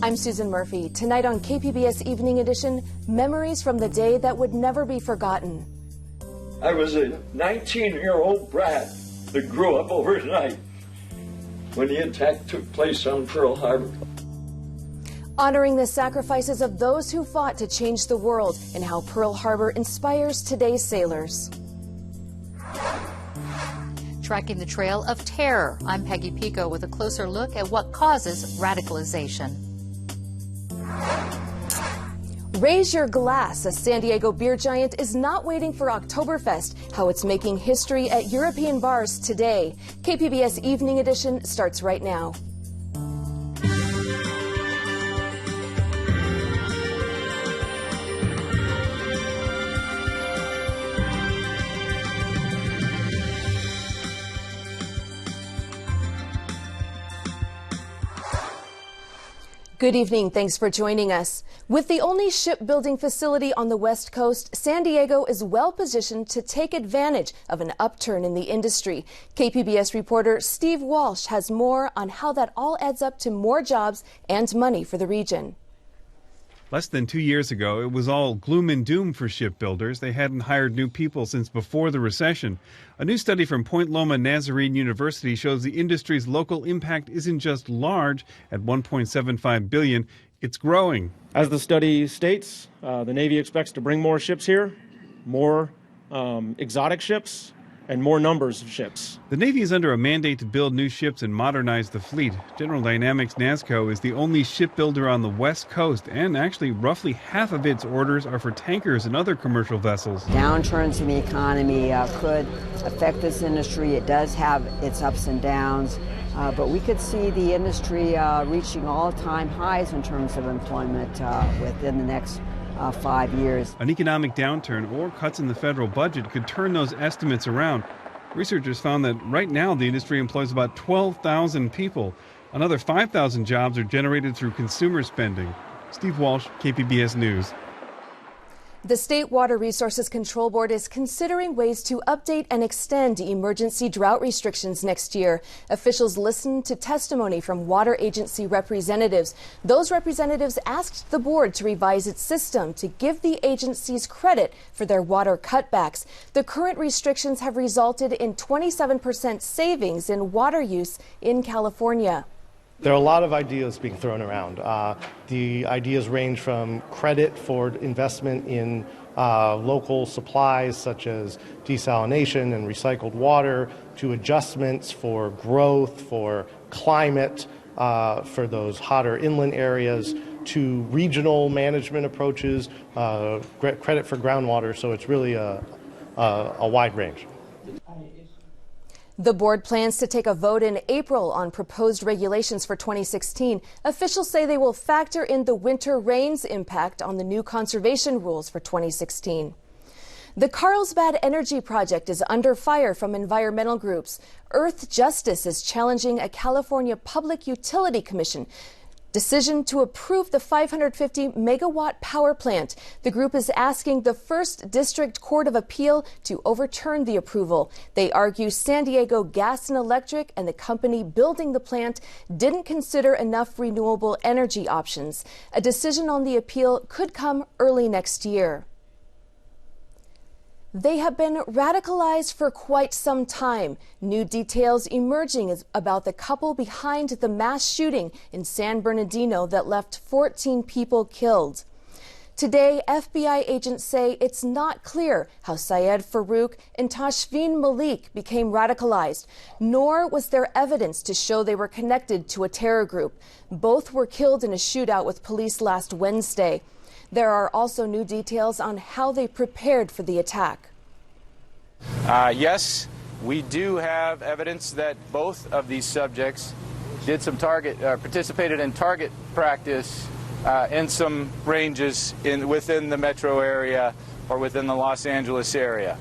I'm Susan Murphy. Tonight on KPBS Evening Edition, memories from the day that would never be forgotten. I was a 19-year-old brat that grew up overnight when the attack took place on Pearl Harbor. Honoring the sacrifices of those who fought to change the world and how Pearl Harbor inspires today's sailors. Tracking the trail of terror. I'm Peggy Pico with a closer look at what causes radicalization. Raise your glass. A San Diego beer giant is not waiting for Oktoberfest. How it's making history at European bars today. KPBS Evening Edition starts right now. Good evening. Thanks for joining us. With the only shipbuilding facility on the West Coast, San Diego is well positioned to take advantage of an upturn in the industry. KPBS reporter Steve Walsh has more on how that all adds up to more jobs and money for the region. Less than 2 years ago, it was all gloom and doom for shipbuilders. They hadn't hired new people since before the recession. A new study from Point Loma Nazarene University shows the industry's local impact isn't just large at $1.75 billion, it's growing. As the study states, the Navy expects to bring more ships here, more exotic ships, and more numbers of ships. The Navy is under a mandate to build new ships and modernize the fleet. General Dynamics NASSCO is the only shipbuilder on the West Coast, and actually roughly half of its orders are for tankers and other commercial vessels. Downturns in the economy could affect this industry. It does have its ups and downs, but we could see the industry reaching all-time highs in terms of employment within the next 5 years. An economic downturn or cuts in the federal budget could turn those estimates around. Researchers found that right now the industry employs about 12,000 people. Another 5,000 jobs are generated through consumer spending. Steve Walsh, KPBS News. The State Water Resources Control Board is considering ways to update and extend emergency drought restrictions next year. Officials listened to testimony from water agency representatives. Those representatives asked the board to revise its system to give the agencies credit for their water cutbacks. The current restrictions have resulted in 27% savings in water use in California. There are a lot of ideas being thrown around. The ideas range from credit for investment in local supplies such as desalination and recycled water, to adjustments for growth, for climate, for those hotter inland areas, to regional management approaches, credit for groundwater. So it's really a wide range. The board plans to take a vote in April on proposed regulations for 2016. Officials say they will factor in the winter rain's impact on the new conservation rules for 2016. The Carlsbad Energy Project is under fire from environmental groups. Earth Justice is challenging a California Public Utility Commission decision to approve the 550-megawatt power plant. The group is asking the First District Court of Appeal to overturn the approval. They argue San Diego Gas and Electric and the company building the plant didn't consider enough renewable energy options. A decision on the appeal could come early next year. They have been radicalized for quite some time. New details emerging about the couple behind the mass shooting in San Bernardino that left 14 people killed. Today, FBI agents say it's not clear how Syed Farook and Tashfeen Malik became radicalized, nor was there evidence to show they were connected to a terror group. Both were killed in a shootout with police last Wednesday. There are also new details on how they prepared for the attack. Yes, we do have evidence that both of these subjects did some participated in target practice in some ranges within the metro area or within the Los Angeles area.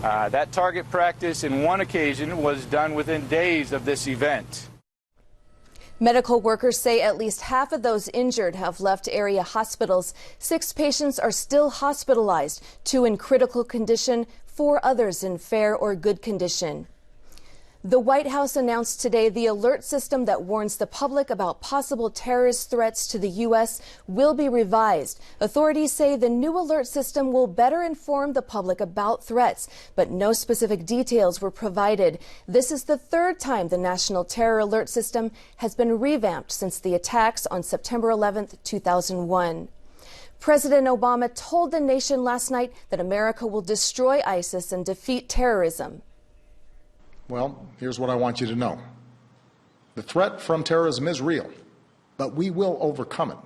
That target practice in one occasion was done within days of this event. Medical workers say at least half of those injured have left area hospitals. 6 patients are still hospitalized, 2 in critical condition, 4 others in fair or good condition. The White House announced today the alert system that warns the public about possible terrorist threats to the U.S. will be revised. Authorities say the new alert system will better inform the public about threats, but no specific details were provided. This is the third time the National Terror Alert System has been revamped since the attacks on September 11th, 2001. President Obama told the nation last night that America will destroy ISIS and defeat terrorism. Well, here's what I want you to know. The threat from terrorism is real, but we will overcome it.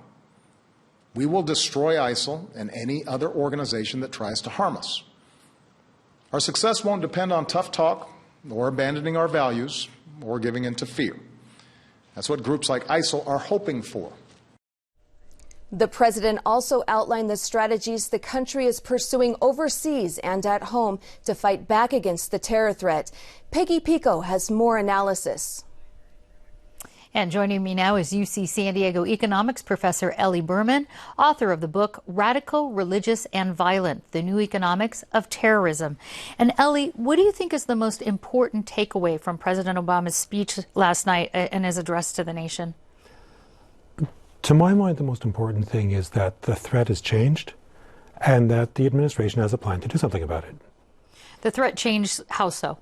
We will destroy ISIL and any other organization that tries to harm us. Our success won't depend on tough talk or abandoning our values or giving in to fear. That's what groups like ISIL are hoping for. The president also outlined the strategies the country is pursuing overseas and at home to fight back against the terror threat. Peggy Pico has more analysis. And joining me now is UC San Diego economics professor Ellie Berman, author of the book Radical, Religious, and Violent, The New Economics of Terrorism. And Ellie, what do you think is the most important takeaway from President Obama's speech last night and his address to the nation? To my mind, the most important thing is that the threat has changed and that the administration has a plan to do something about it. The threat changed, how so?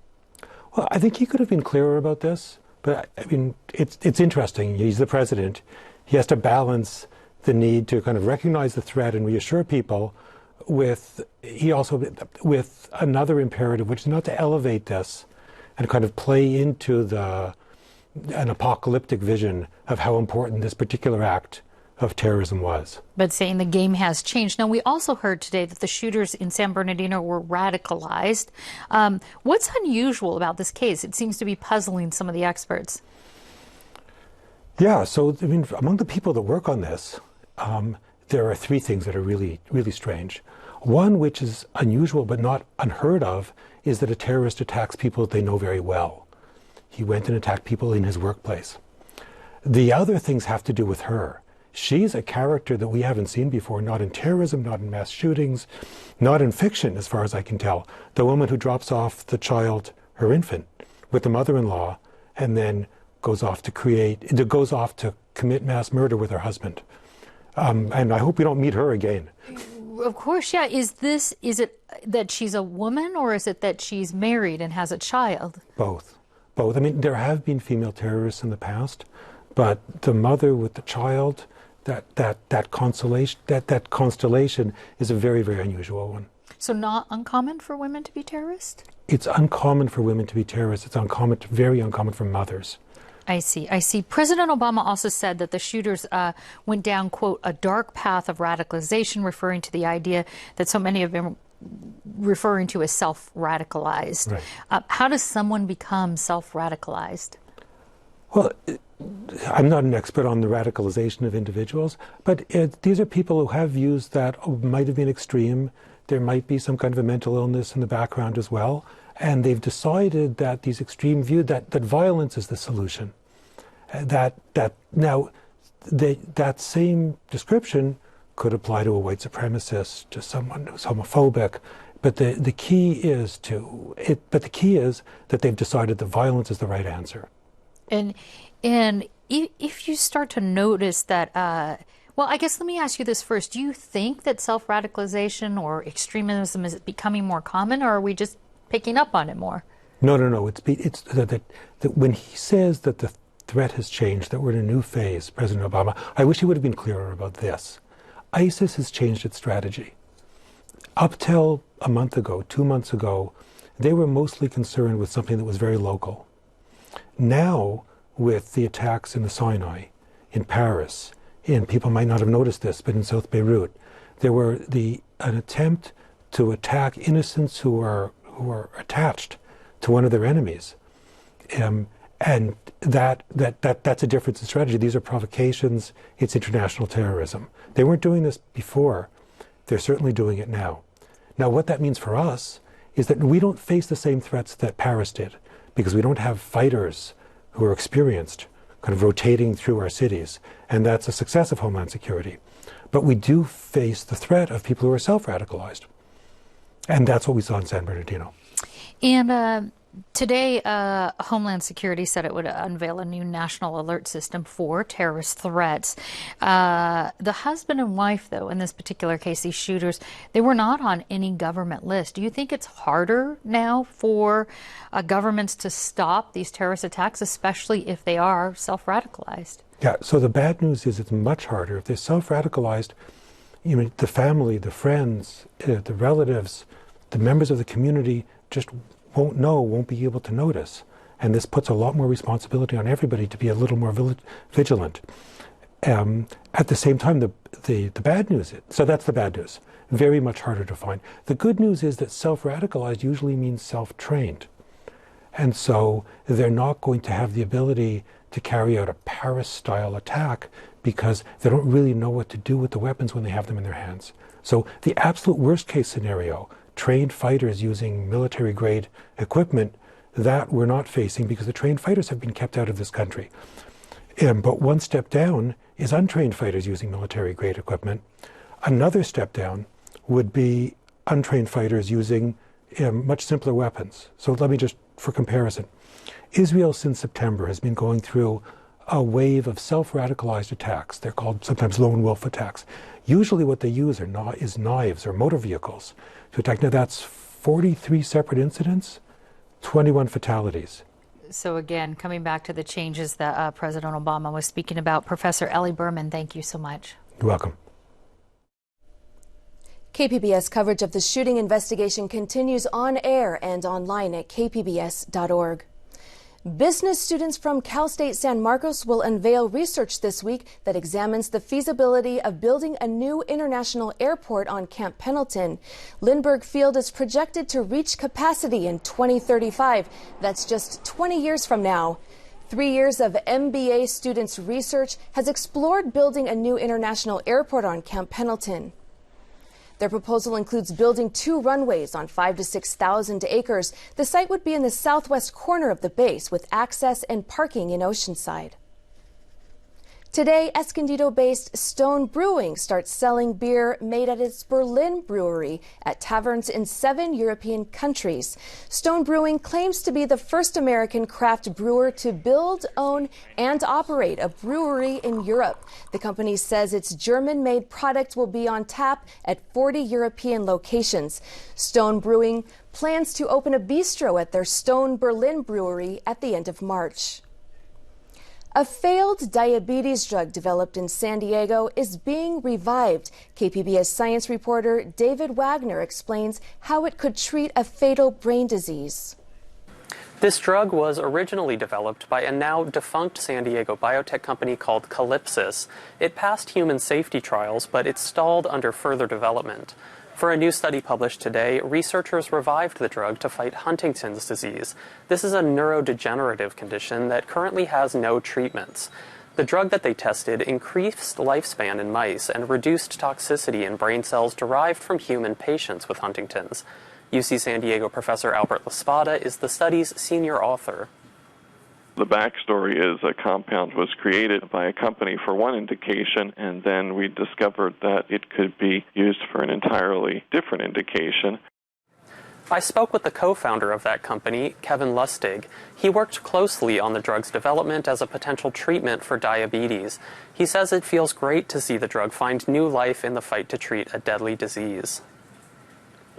Well, I think he could have been clearer about this, but I mean, it's interesting. He's the president. He has to balance the need to kind of recognize the threat and reassure people with another imperative, which is not to elevate this and kind of play into an apocalyptic vision of how important this particular act of terrorism was. But saying the game has changed. Now, we also heard today that the shooters in San Bernardino were radicalized. What's unusual about this case? It seems to be puzzling some of the experts. Yeah, so I mean, among the people that work on this, there are three things that are really, really strange. One, which is unusual but not unheard of, is that a terrorist attacks people that they know very well. He went and attacked people in his workplace. The other things have to do with her. She's a character that we haven't seen before, not in terrorism, not in mass shootings, not in fiction, as far as I can tell. The woman who drops off the child, her infant, with the mother-in-law, and then goes off to commit mass murder with her husband. And I hope we don't meet her again. Of course, yeah. Is it that she's a woman, or is it that she's married and has a child? Both. I mean, there have been female terrorists in the past, but the mother with the child, that constellation is a very, very unusual one. So not uncommon for women to be terrorists? It's uncommon for women to be terrorists. It's very uncommon for mothers. I see. President Obama also said that the shooters went down, quote, a dark path of radicalization, referring to the idea that so many of them referring to as self-radicalized. Right. How does someone become self-radicalized? Well, I'm not an expert on the radicalization of individuals, but these are people who have views that might have been extreme. There might be some kind of a mental illness in the background as well, and they've decided that these extreme views, that violence is the solution. That same description could apply to a white supremacist, to someone who's homophobic, but the key is that they've decided that violence is the right answer. And if you start to notice that, well, I guess let me ask you this first: do you think that self-radicalization or extremism is becoming more common, or are we just picking up on it more? No. It's that when he says that the threat has changed, that we're in a new phase, President Obama, I wish he would have been clearer about this. ISIS has changed its strategy. Up till a month ago, 2 months ago, they were mostly concerned with something that was very local. Now, with the attacks in the Sinai, in Paris, and people might not have noticed this, but in South Beirut, there were an attempt to attack innocents who were attached to one of their enemies. And that's a difference in strategy. These are provocations. It's international terrorism. They weren't doing this before. They're certainly doing it now. Now, what that means for us is that we don't face the same threats that Paris did, because we don't have fighters who are experienced kind of rotating through our cities. And that's a success of Homeland Security. But we do face the threat of people who are self-radicalized. And that's what we saw in San Bernardino. And Today, Homeland Security said it would unveil a new national alert system for terrorist threats. The husband and wife, though, in this particular case, these shooters, they were not on any government list. Do you think it's harder now for governments to stop these terrorist attacks, especially if they are self-radicalized? Yeah, so the bad news is it's much harder. If they're self-radicalized, the family, the friends, the relatives, the members of the community just won't be able to notice. And this puts a lot more responsibility on everybody to be a little more vigilant. At the same time, the bad news is, so that's the bad news, very much harder to find. The good news is that self-radicalized usually means self-trained. And so they're not going to have the ability to carry out a Paris-style attack because they don't really know what to do with the weapons when they have them in their hands. So the absolute worst-case scenario, trained fighters using military-grade equipment, that we're not facing because the trained fighters have been kept out of this country. But one step down is untrained fighters using military-grade equipment. Another step down would be untrained fighters using much simpler weapons. So let me just, for comparison, Israel since September has been going through a wave of self-radicalized attacks. They're called sometimes lone wolf attacks. Usually what they use is knives or motor vehicles to attack. Now that's 43 separate incidents, 21 fatalities. So again, coming back to the changes that President Obama was speaking about, Professor Ellie Berman, thank you so much. You're welcome. KPBS coverage of the shooting investigation continues on air and online at kpbs.org. Business students from Cal State San Marcos will unveil research this week that examines the feasibility of building a new international airport on Camp Pendleton. Lindbergh Field is projected to reach capacity in 2035. That's just 20 years from now. 3 years of MBA students' research has explored building a new international airport on Camp Pendleton. Their proposal includes building 2 runways on 5,000 to 6,000 acres. The site would be in the southwest corner of the base with access and parking in Oceanside. Today, Escondido-based Stone Brewing starts selling beer made at its Berlin brewery at taverns in 7 European countries. Stone Brewing claims to be the first American craft brewer to build, own, and operate a brewery in Europe. The company says its German-made product will be on tap at 40 European locations. Stone Brewing plans to open a bistro at their Stone Berlin brewery at the end of March. A failed diabetes drug developed in San Diego is being revived. KPBS science reporter David Wagner explains how it could treat a fatal brain disease. This drug was originally developed by a now defunct San Diego biotech company called Calypsis. It passed human safety trials, but it stalled under further development. For a new study published today, researchers revived the drug to fight Huntington's disease. This is a neurodegenerative condition that currently has no treatments. The drug that they tested increased lifespan in mice and reduced toxicity in brain cells derived from human patients with Huntington's. UC San Diego professor Albert Laspada is the study's senior author. The backstory is a compound was created by a company for one indication, and then we discovered that it could be used for an entirely different indication. I spoke with the co-founder of that company, Kevin Lustig. He worked closely on the drug's development as a potential treatment for diabetes. He says it feels great to see the drug find new life in the fight to treat a deadly disease.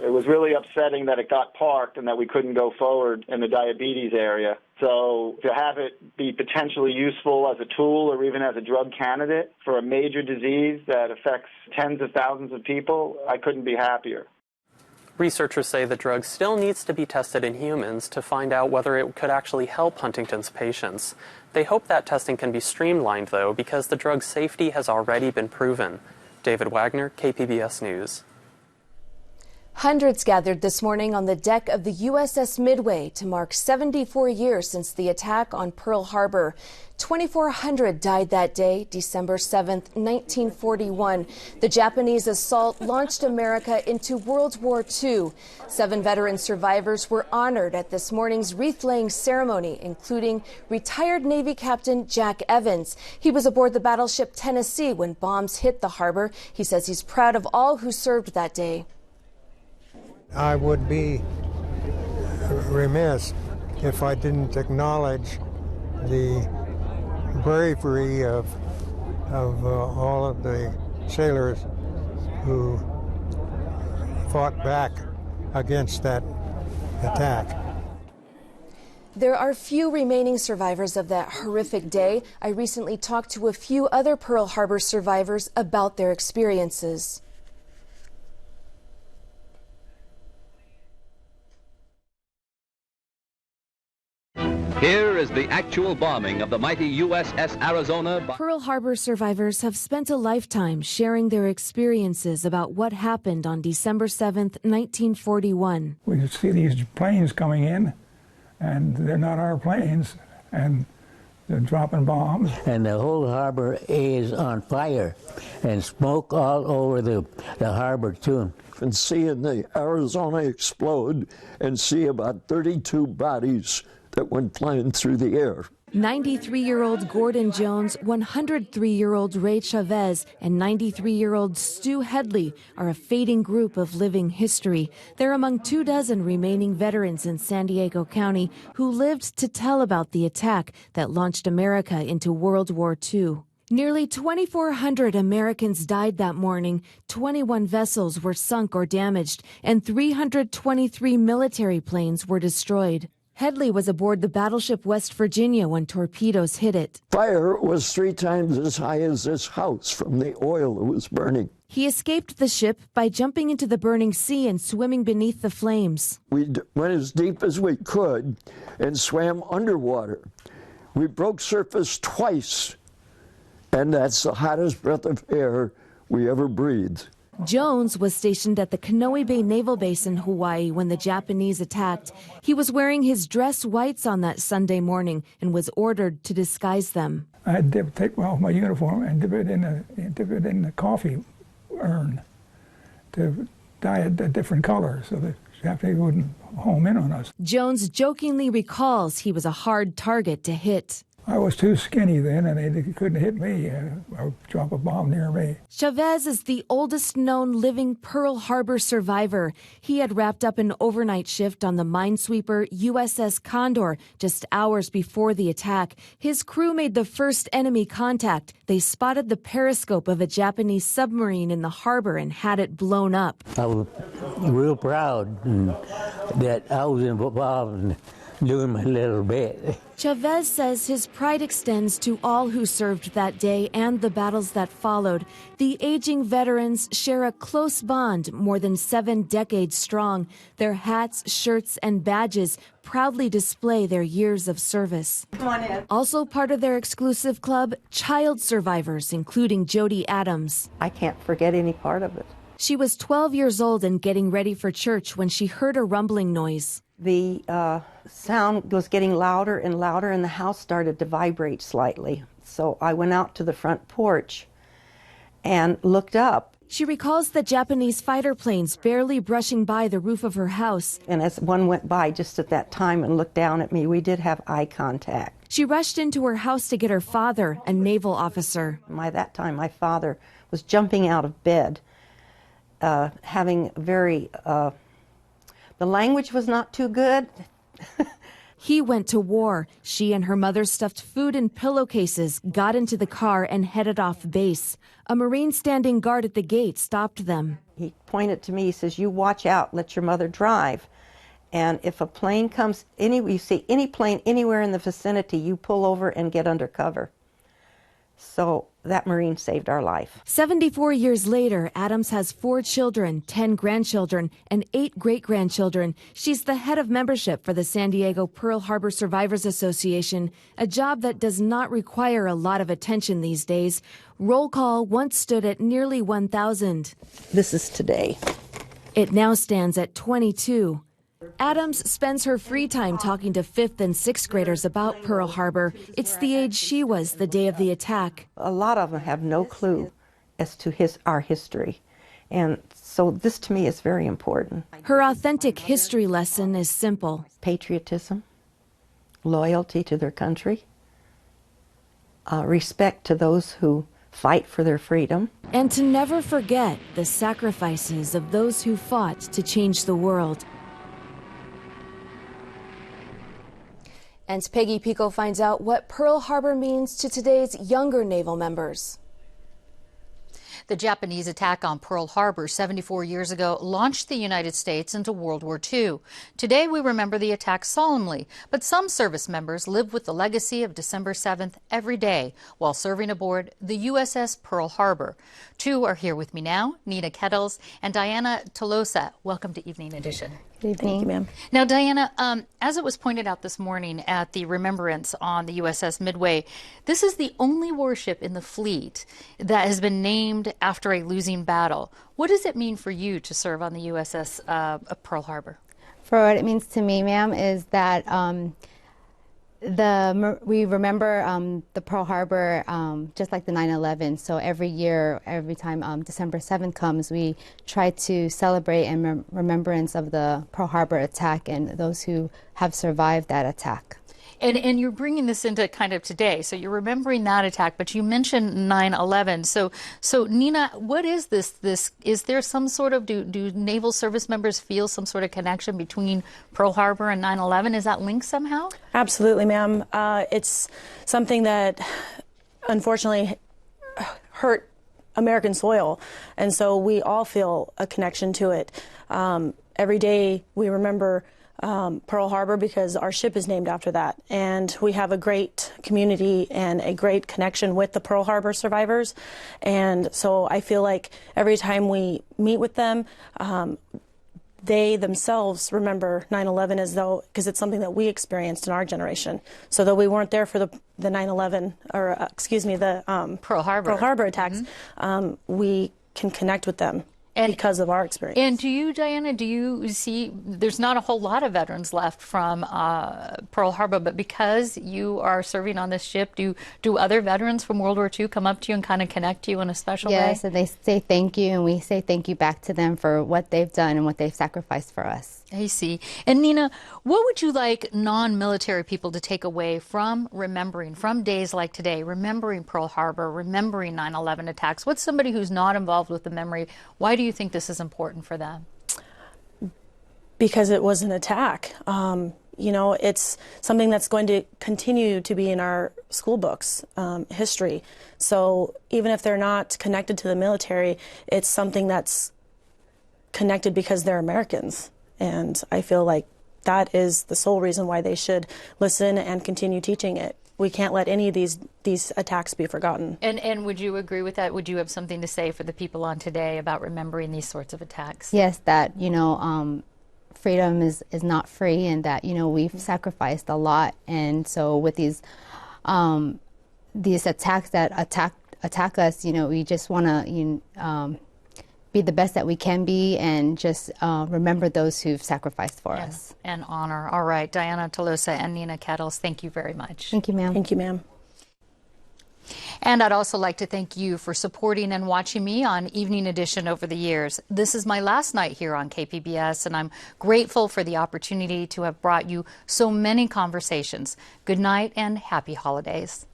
It was really upsetting that it got parked and that we couldn't go forward in the diabetes area. So to have it be potentially useful as a tool or even as a drug candidate for a major disease that affects tens of thousands of people, I couldn't be happier. Researchers say the drug still needs to be tested in humans to find out whether it could actually help Huntington's patients. They hope that testing can be streamlined, though, because the drug's safety has already been proven. David Wagner, KPBS News. Hundreds gathered this morning on the deck of the USS Midway to mark 74 years since the attack on Pearl Harbor. 2,400 died that day, December 7th, 1941. The Japanese assault launched America into World War II. 7 veteran survivors were honored at this morning's wreath-laying ceremony, including retired Navy Captain Jack Evans. He was aboard the battleship Tennessee when bombs hit the harbor. He says he's proud of all who served that day. I would be remiss if I didn't acknowledge the bravery of all of the sailors who fought back against that attack. There are few remaining survivors of that horrific day. I recently talked to a few other Pearl Harbor survivors about their experiences. Here is the actual bombing of the mighty USS Arizona. Pearl Harbor survivors have spent a lifetime sharing their experiences about what happened on December 7th, 1941. We see these planes coming in, and they're not our planes, and they're dropping bombs. And the whole harbor is on fire, and smoke all over the harbor, too. And seeing the Arizona explode and see about 32 bodies that went flying through the air. 93-year-old Gordon Jones, 103-year-old Ray Chavez, and 93-year-old Stu Headley are a fading group of living history. They're among 24 remaining veterans in San Diego County who lived to tell about the attack that launched America into World War II. Nearly 2,400 Americans died that morning, 21 vessels were sunk or damaged, and 323 military planes were destroyed. Headley was aboard the battleship West Virginia when torpedoes hit it. Fire was 3 times as high as this house from the oil that was burning. He escaped the ship by jumping into the burning sea and swimming beneath the flames. We went as deep as we could and swam underwater. We broke surface twice, and that's the hottest breath of air we ever breathed. Jones was stationed at the Kanoe Bay Naval Base in Hawaii when the Japanese attacked. He was wearing his dress whites on that Sunday morning and was ordered to disguise them. I had to take off my uniform and dip it in the coffee urn to dye it a different color so the Japanese wouldn't home in on us. Jones jokingly recalls he was a hard target to hit. I was too skinny then, and they couldn't hit me or drop a bomb near me. Chavez is the oldest known living Pearl Harbor survivor. He had wrapped up an overnight shift on the minesweeper USS Condor just hours before the attack. His crew made the first enemy contact. They spotted the periscope of a Japanese submarine in the harbor and had it blown up. I was real proud that I was involved in doing my little bit. Chavez says his pride extends to all who served that day and the battles that followed. The aging veterans share a close bond more than 7 decades strong. Their hats, shirts, and badges proudly display their years of service. Come on in. Also part of their exclusive club, child survivors, including Jody Adams. I can't forget any part of it. She was 12 years old and getting ready for church when she heard a rumbling noise. The sound was getting louder and louder, and the house started to vibrate slightly. So I went out to the front porch and looked up. She recalls the Japanese fighter planes barely brushing by the roof of her house. And as one went by just at that time and looked down at me, we did have eye contact. She rushed into her house to get her father, a naval officer. By that time, my father was jumping out of bed, having very... the language was not too good. He went to war. She and her mother stuffed food in pillowcases, got into the car, and headed off base. A Marine standing guard at the gate stopped them. He pointed to me, he says, "You watch out, let your mother drive. And if a plane comes, you see any plane anywhere in the vicinity, you pull over and get under cover." So that Marine saved our life. 74 years later, Adams has 4 children, 10 grandchildren, and 8 great-grandchildren. She's the head of membership for the San Diego Pearl Harbor Survivors Association, a job that does not require a lot of attention these days. Roll call once stood at nearly 1,000. This is today. It now stands at 22. Adams spends her free time talking to 5th and 6th graders about Pearl Harbor. It's the age she was the day of the attack. A lot of them have no clue as to our history. And so this to me is very important. Her authentic history lesson is simple. Patriotism, loyalty to their country, respect to those who fight for their freedom. And to never forget the sacrifices of those who fought to change the world. And Peggy Pico finds out what Pearl Harbor means to today's younger naval members. The Japanese attack on Pearl Harbor 74 years ago launched the United States into World War II. Today we remember the attack solemnly, but some service members live with the legacy of December 7th every day while serving aboard the USS Pearl Harbor. Two are here with me now, Nina Kettles and Diana Tolosa. Welcome to Evening Edition. Good evening. Thank you, ma'am. Now, Diana, as it was pointed out this morning at the remembrance on the USS Midway, this is the only warship in the fleet that has been named after a losing battle. What does it mean for you to serve on the USS Pearl Harbor? For what it means to me, ma'am, is that we remember the Pearl Harbor just like the 9/11. So every year, every time December 7th comes, we try to celebrate in remembrance of the Pearl Harbor attack and those who have survived that attack. And you're bringing this into kind of today. So you're remembering that attack, but you mentioned 9/11. So Nina, what is this? Is there some sort of, do naval service members feel some sort of connection between Pearl Harbor and 9/11? Is that linked somehow? Absolutely, ma'am. It's something that unfortunately hurt American soil. And so we all feel a connection to it. Every day we remember Pearl Harbor because our ship is named after that. And we have a great community and a great connection with the Pearl Harbor survivors. And so I feel like every time we meet with them, they themselves remember 9/11 as though, because it's something that we experienced in our generation. So though we weren't there for the 9/11, or excuse me, the Pearl Harbor attacks, we can connect with them. Because of our experience. And do you, Diana, do you see, there's not a whole lot of veterans left from Pearl Harbor, but because you are serving on this ship, do other veterans from World War II come up to you and kind of connect to you in a special way? Yes, and they say thank you, and we say thank you back to them for what they've done and what they've sacrificed for us. I see. And Nina, what would you like non-military people to take away from remembering, from days like today, remembering Pearl Harbor, remembering 9/11 attacks? What's somebody who's not involved with the memory? Why do you think this is important for them? Because it was an attack. You know, it's something that's going to continue to be in our school books, history. So even if they're not connected to the military, it's something that's connected because they're Americans. And I feel like that is the sole reason why they should listen and continue teaching it. We can't let any of these attacks be forgotten. And would you agree with that? Would you have something to say for the people on today about remembering these sorts of attacks? Yes, that, you know, freedom is not free, and that, you know, we've sacrificed a lot. And so with these attacks that attack us, you know, we just want to, be the best that we can be, and just remember those who've sacrificed for us. And honor. All right, Diana Tolosa and Nina Kettles, thank you very much. Thank you, ma'am. Thank you, ma'am. And I'd also like to thank you for supporting and watching me on Evening Edition over the years. This is my last night here on KPBS, and I'm grateful for the opportunity to have brought you so many conversations. Good night and happy holidays.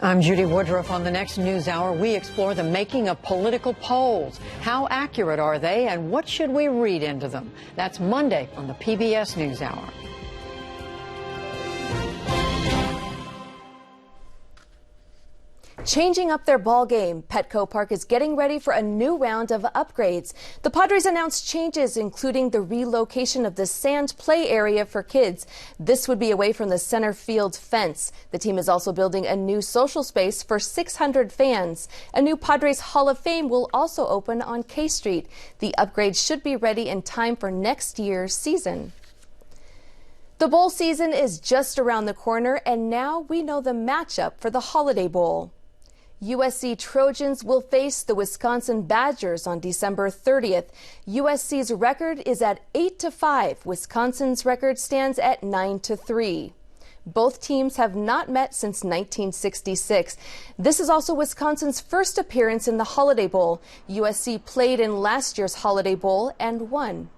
I'm Judy Woodruff. On the next News Hour, we explore the making of political polls. How accurate are they, and what should we read into them? That's Monday on the PBS News Hour. Changing up their ball game, Petco Park is getting ready for a new round of upgrades. The Padres announced changes, including the relocation of the sand play area for kids. This would be away from the center field fence. The team is also building a new social space for 600 fans. A new Padres Hall of Fame will also open on K Street. The upgrades should be ready in time for next year's season. The bowl season is just around the corner, and now we know the matchup for the Holiday Bowl. USC Trojans will face the Wisconsin Badgers on December 30th. USC's record is at 8-5. Wisconsin's record stands at 9-3. Both teams have not met since 1966. This is also Wisconsin's first appearance in the Holiday Bowl. USC played in last year's Holiday Bowl and won.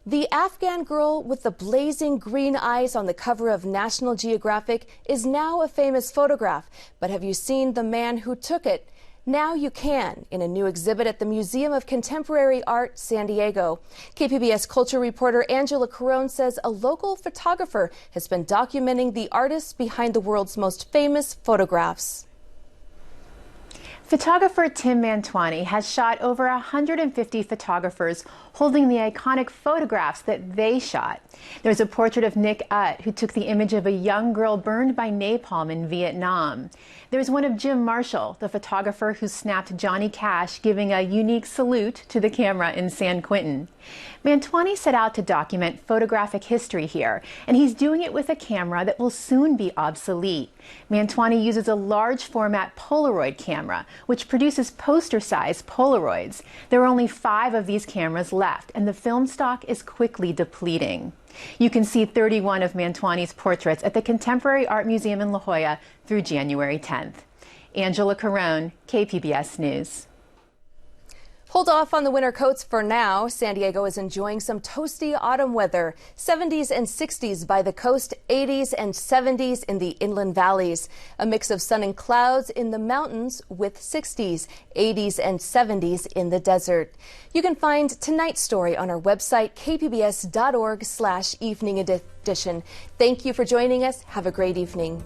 The Afghan girl with the blazing green eyes on the cover of National Geographic is now a famous photograph. But have you seen the man who took it? Now you can in a new exhibit at the Museum of Contemporary Art, San Diego. KPBS culture reporter Angela Carone says a local photographer has been documenting the artists behind the world's most famous photographs. Photographer Tim Mantuani has shot over 150 photographers holding the iconic photographs that they shot. There's a portrait of Nick Utt, who took the image of a young girl burned by napalm in Vietnam. There's one of Jim Marshall, the photographer who snapped Johnny Cash giving a unique salute to the camera in San Quentin. Mantuani set out to document photographic history here, and he's doing it with a camera that will soon be obsolete. Mantuani uses a large format Polaroid camera, which produces poster-sized Polaroids. There are only 5 of these cameras left, and the film stock is quickly depleting. You can see 31 of Mantuani's portraits at the Contemporary Art Museum in La Jolla through January 10th. Angela Carone, KPBS News. Hold off on the winter coats for now. San Diego is enjoying some toasty autumn weather. 70s and 60s by the coast, 80s and 70s in the inland valleys. A mix of sun and clouds in the mountains with 60s, 80s and 70s in the desert. You can find tonight's story on our website, kpbs.org/evening edition. Thank you for joining us. Have a great evening.